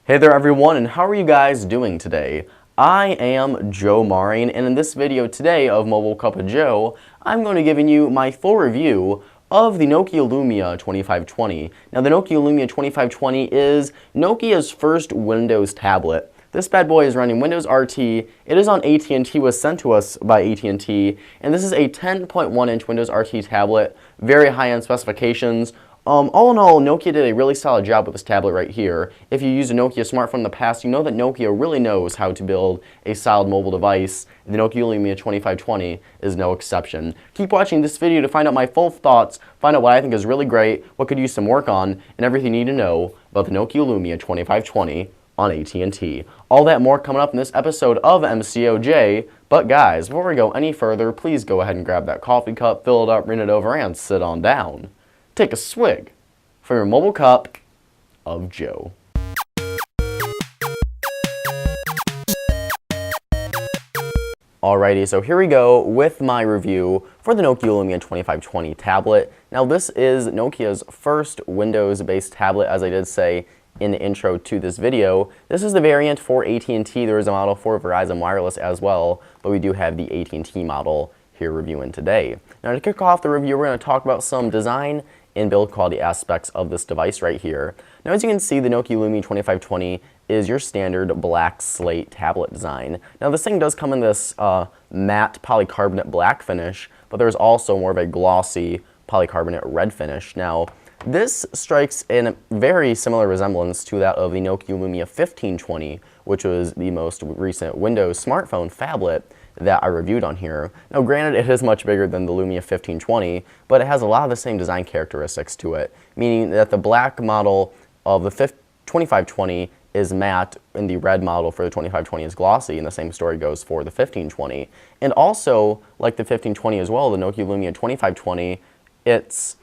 Hey there everyone, and how are you guys doing today? I am Joe Maureen, and in this video today of Mobile Cup of Joe, I'm going to be giving you my full review of the Nokia Lumia 2520. Now the Nokia Lumia 2520 is Nokia's first Windows tablet. This bad boy is running Windows RT, it is on AT&T, was sent to us by AT&T, and this is a 10.1-inch Windows RT tablet, very high-end specifications. All in all, Nokia did a really solid job with this tablet right here. If you used a Nokia smartphone in the past, you know that Nokia really knows how to build a solid mobile device. The Nokia Lumia 2520 is no exception. Keep watching this video to find out my full thoughts, find out what I think is really great, what could use some work on, and everything you need to know about the Nokia Lumia 2520 on AT&T. All that more coming up in this episode of MCOJ. But guys, before we go any further, please go ahead and grab that coffee cup, fill it up, rin it over, and sit on down. Take a swig from your mobile cup of Joe. Alrighty, so here we go with my review for the Nokia Lumia 2520 tablet. Now this is Nokia's first Windows-based tablet, as I did say in the intro to this video. This is the variant for AT&T. There is a model for Verizon Wireless as well, but we do have the AT&T model here reviewing today. Now to kick off the review, we're going to talk about some design and build quality aspects of this device right here. Now as you can see, the Nokia Lumia 2520 is your standard black slate tablet design. Now this thing does come in this matte polycarbonate black finish, but there's also more of a glossy polycarbonate red finish. Now this strikes in very similar resemblance to that of the Nokia Lumia 1520, which was the most recent Windows smartphone phablet that I reviewed on here. Now granted, it is much bigger than the Lumia 1520, but it has a lot of the same design characteristics to it, meaning that the black model of the 2520 is matte and the red model for the 2520 is glossy, and the same story goes for the 1520. And also, like the 1520 as well, the Nokia Lumia 2520, its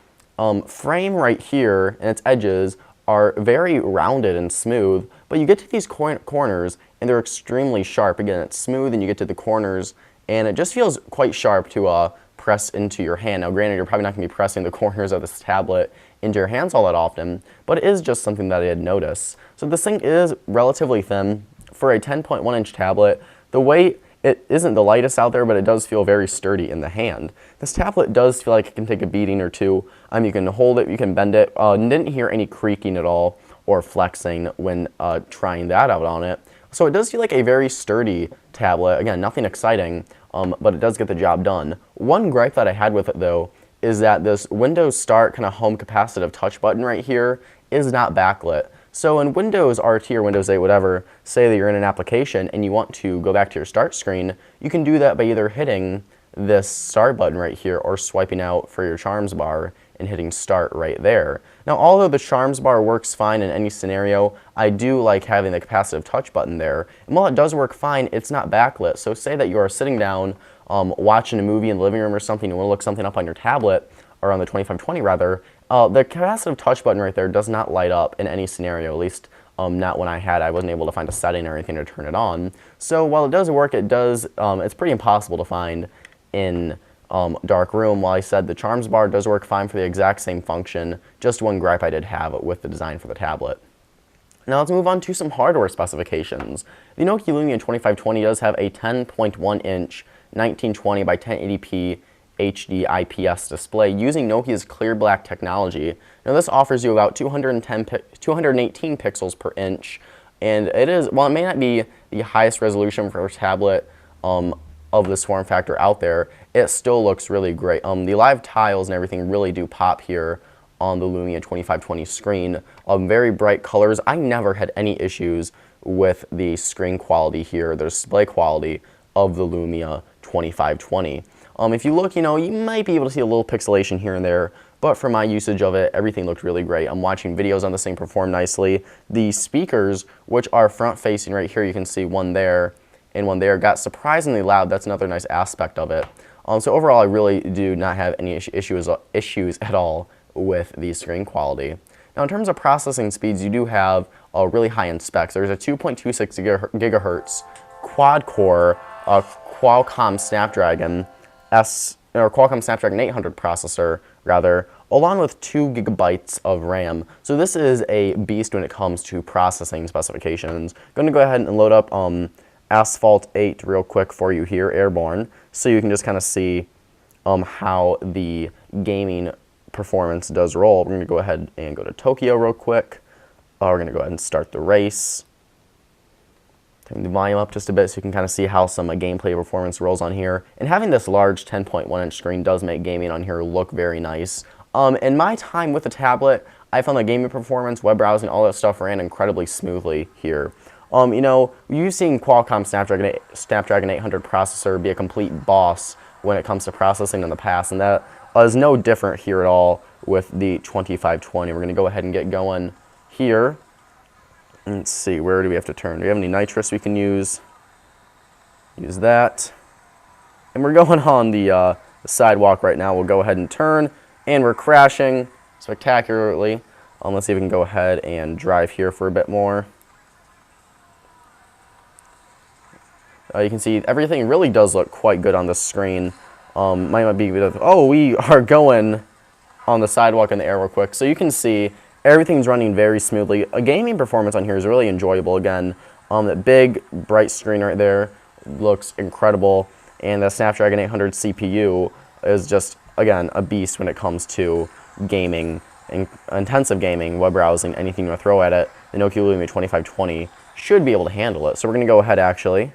frame right here and its edges are very rounded and smooth, but you get to these corners and they're extremely sharp. Again, it's smooth and you get to the corners and it just feels quite sharp to press into your hand. Now granted, you're probably not going to be pressing the corners of this tablet into your hands all that often, but it is just something that I did notice. So this thing is relatively thin for a 10.1-inch tablet. The weight, it isn't the lightest out there, but it does feel very sturdy in the hand. This tablet does feel like it can take a beating or two. You can hold it, you can bend it. Didn't hear any creaking at all or flexing when trying that out on it. So it does feel like a very sturdy tablet. Again, nothing exciting, but it does get the job done. One gripe that I had with it though is that this Windows Start kind of home capacitive touch button right here is not backlit. So in Windows RT or Windows 8, whatever, say that you're in an application and you want to go back to your start screen, you can do that by either hitting this start button right here or swiping out for your charms bar and hitting start right there. Now although the charms bar works fine in any scenario, I do like having the capacitive touch button there. And while it does work fine, it's not backlit. So say that you are sitting down watching a movie in the living room or something, you want to look something up on your tablet, or on the 2520 rather, the capacitive touch button right there does not light up in any scenario, at least not when I wasn't able to find a setting or anything to turn it on. So while it does work, it's pretty impossible to find in dark room. While I said the charms bar does work fine for the exact same function, just one gripe I did have with the design for the tablet. Now let's move on to some hardware specifications. The Nokia Lumia 2520 does have a 10.1-inch 1920 by 1080p HD IPS display using Nokia's clear black technology. Now this offers you about 218 pixels per inch, and it is, while it may not be the highest resolution for a tablet of this form factor out there, it still looks really great. The live tiles and everything really do pop here on the Lumia 2520 screen. Very bright colors. I never had any issues with the screen quality here, the display quality of the Lumia 2520. If you look, you might be able to see a little pixelation here and there, but for my usage of it, everything looked really great. I'm watching videos on this thing perform nicely. The speakers, which are front-facing right here, you can see one there and one there, got surprisingly loud. That's another nice aspect of it. So overall, I really do not have any issues at all with the screen quality. Now, in terms of processing speeds, you do have really high-end specs. There's a 2.26 gigahertz quad-core Qualcomm Snapdragon 800 processor, rather, along with 2 gigabytes of RAM. So this is a beast when it comes to processing specifications. Going to go ahead and load up Asphalt 8 real quick for you here, Airborne, so you can just kind of see how the gaming performance does roll. We're going to go ahead and go to Tokyo real quick. We're going to go ahead and start the race. Turn the volume up just a bit so you can kind of see how some gameplay performance rolls on here. And having this large 10.1-inch screen does make gaming on here look very nice. In my time with the tablet, I found that gaming performance, web browsing, all that stuff ran incredibly smoothly here. You know, you've seen Qualcomm Snapdragon 800 processor be a complete boss when it comes to processing in the past, and that is no different here at all with the 2520. We're going to go ahead and get going here. Let's see, where do we have to turn? Do we have any nitrous we can use? Use that. And we're going on the sidewalk right now. We'll go ahead and turn, and we're crashing spectacularly. Let's see if we can go ahead and drive here for a bit more. You can see everything really does look quite good on the screen. Might not be, oh, we are going on the sidewalk in the air real quick. So you can see everything's running very smoothly. A gaming performance on here is really enjoyable. Again, that big, bright screen right there looks incredible. And the Snapdragon 800 CPU is just, again, a beast when it comes to gaming, intensive gaming, web browsing, anything you want to throw at it. The Nokia Lumia 2520 should be able to handle it. So we're going to go ahead, actually,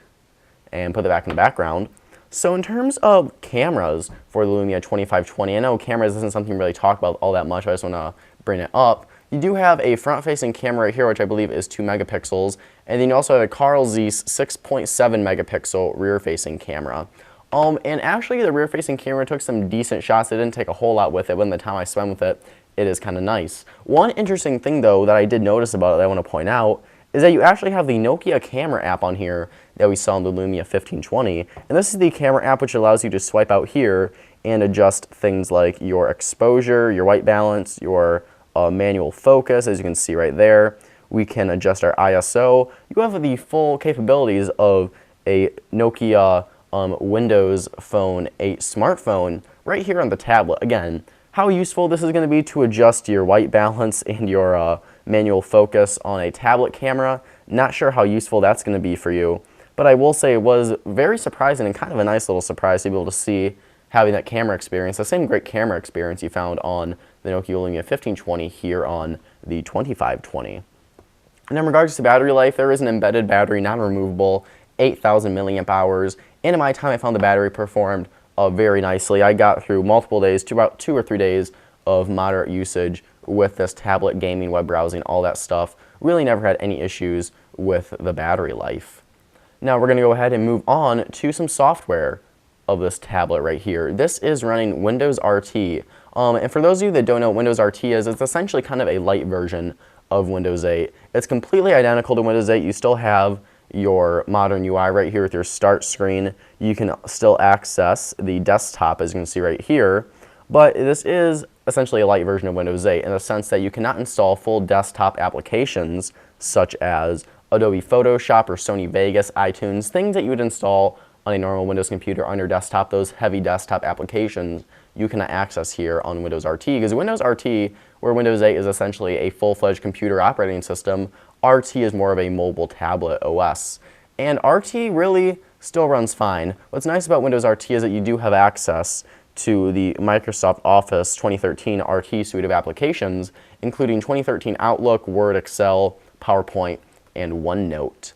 and put it back in the background. So in terms of cameras for the Lumia 2520, I know cameras isn't something we really talk about all that much, I just want to bring it up. You do have a front-facing camera right here, which I believe is 2 megapixels, and then you also have a Carl Zeiss 6.7 megapixel rear-facing camera. And actually the rear-facing camera took some decent shots. It didn't take a whole lot with it, but in the time I spent with it, it is kind of nice. One interesting thing, though, that I did notice about it that I want to point out is that you actually have the Nokia camera app on here that we saw in the Lumia 1520. And this is the camera app which allows you to swipe out here and adjust things like your exposure, your white balance, your manual focus, as you can see right there. We can adjust our ISO. You have the full capabilities of a Nokia Windows Phone 8 smartphone right here on the tablet. Again, how useful this is going to be to adjust your white balance and your manual focus on a tablet camera, not sure how useful that's going to be for you, but I will say it was very surprising and kind of a nice little surprise to be able to see having that camera experience, the same great camera experience you found on the Nokia Lumia 1520 here on the 2520. And in regards to battery life, there is an embedded battery, non-removable, 8,000 milliamp hours, and in my time I found the battery performed very nicely. I got through multiple days, about 2 or 3 days of moderate usage with this tablet, gaming, web browsing, all that stuff. Really never had any issues with the battery life. Now we're going to go ahead and move on to some software of this tablet right here. This is running Windows RT. And for those of you that don't know what Windows RT is, it's essentially kind of a light version of Windows 8. It's completely identical to Windows 8. You still have your modern UI right here with your start screen. You can still access the desktop, as you can see right here, but this is essentially a light version of Windows 8 in the sense that you cannot install full desktop applications such as Adobe Photoshop or Sony Vegas, iTunes, things that you would install on a normal Windows computer on your desktop. Those heavy desktop applications you cannot access here on Windows RT, because Windows RT, where Windows 8 is essentially a full-fledged computer operating system, RT is more of a mobile tablet OS. And RT really still runs fine. What's nice about Windows RT is that you do have access to the Microsoft Office 2013 RT suite of applications, including 2013 Outlook, Word, Excel, PowerPoint, and OneNote.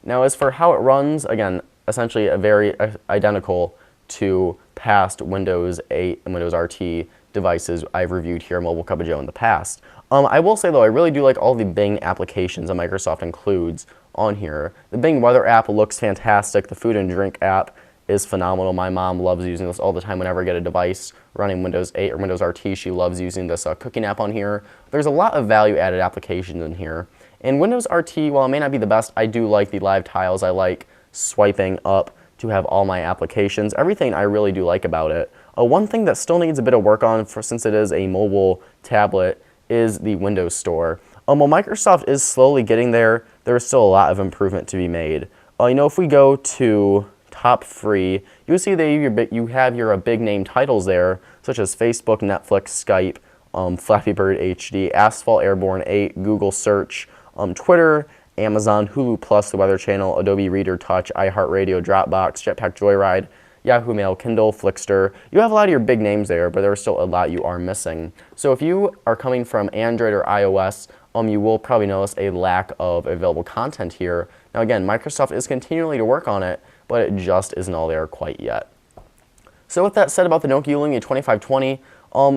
Now as for how it runs, again, essentially very identical to past Windows 8 and Windows RT devices I've reviewed here, Mobile Cup of Joe, in the past. I will say though, I really do like all the Bing applications that Microsoft includes on here. The Bing Weather app looks fantastic. The Food and Drink app is phenomenal. My mom loves using this all the time whenever I get a device running Windows 8 or Windows RT. She loves using this cooking app on here. There's a lot of value-added applications in here. And Windows RT, while it may not be the best, I do like the live tiles. I like swiping up to have all my applications. Everything I really do like about it. One thing that still needs a bit of work on, since it is a mobile tablet, is the Windows Store. While Microsoft is slowly getting there, there is still a lot of improvement to be made. You know, if we go to top free, you'll see that you have your big name titles there, such as Facebook, Netflix, Skype, Flappy Bird HD, Asphalt Airborne 8, Google Search, Twitter, Amazon, Hulu Plus, the Weather Channel, Adobe Reader Touch, iHeartRadio, Dropbox, Jetpack Joyride, Yahoo Mail, Kindle, Flickster. You have a lot of your big names there, but there are still a lot you are missing. So if you are coming from Android or iOS, you will probably notice a lack of available content here. Now again, Microsoft is continuing to work on it, but it just isn't all there quite yet. So with that said about the Nokia Lumia 2520,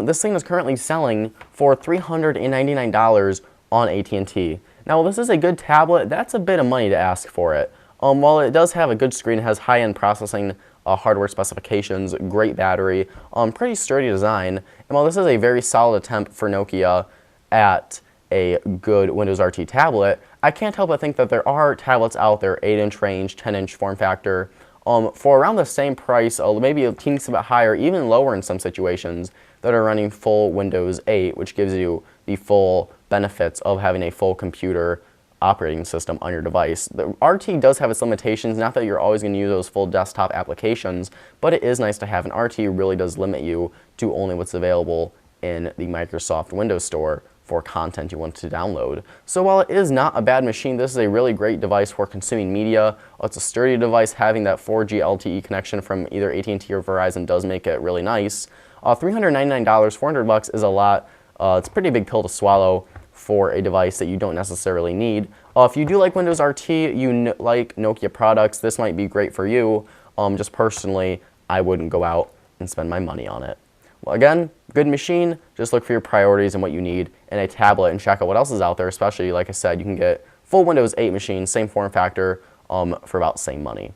this thing is currently selling for $399 on AT&T. Now, while this is a good tablet, that's a bit of money to ask for it. While it does have a good screen, it has high-end processing, hardware specifications, great battery, pretty sturdy design, and while this is a very solid attempt for Nokia at a good Windows RT tablet, I can't help but think that there are tablets out there, 8-inch range, 10-inch form factor, for around the same price, maybe a teeny bit higher, even lower in some situations, that are running full Windows 8, which gives you the full benefits of having a full computer operating system on your device. The RT does have its limitations, not that you're always going to use those full desktop applications, but it is nice to have. An RT really does limit you to only what's available in the Microsoft Windows Store for content you want to download. So while it is not a bad machine, this is a really great device for consuming media. It's a sturdy device. Having that 4G LTE connection from either AT&T or Verizon does make it really nice. $399, $400 is a lot. It's a pretty big pill to swallow for a device that you don't necessarily need. If you do like Windows RT, you like Nokia products, this might be great for you. Just personally, I wouldn't go out and spend my money on it. Well, again, good machine, just look for your priorities and what you need in a tablet and check out what else is out there, especially, like I said, you can get full Windows 8 machine, same form factor, for about the same money.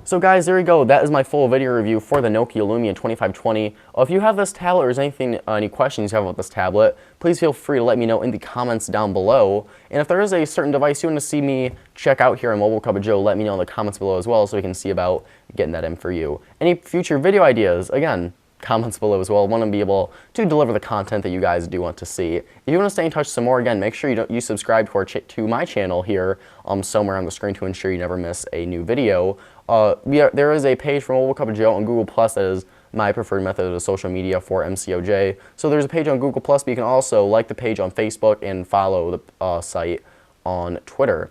So guys, there you go. That is my full video review for the Nokia Lumia 2520. If you have this tablet or is anything, any questions you have about this tablet, please feel free to let me know in the comments down below. And if there is a certain device you want to see me check out here on Mobile Cup of Joe, let me know in the comments below as well so we can see about getting that in for you. Any future video ideas, again, comments below as well. I want to be able to deliver the content that you guys do want to see. If you want to stay in touch some more, again, make sure you subscribe to my channel here somewhere on the screen to ensure you never miss a new video. There is a page for Mobile Cup of Joe on Google Plus that is my preferred method of social media for MCOJ. So there's a page on Google Plus, but you can also like the page on Facebook and follow the site on Twitter.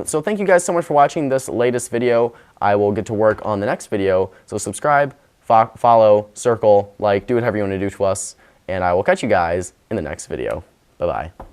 So thank you guys so much for watching this latest video. I will get to work on the next video. So subscribe, follow, circle, like, do whatever you want to do to us, and I will catch you guys in the next video. Bye-bye.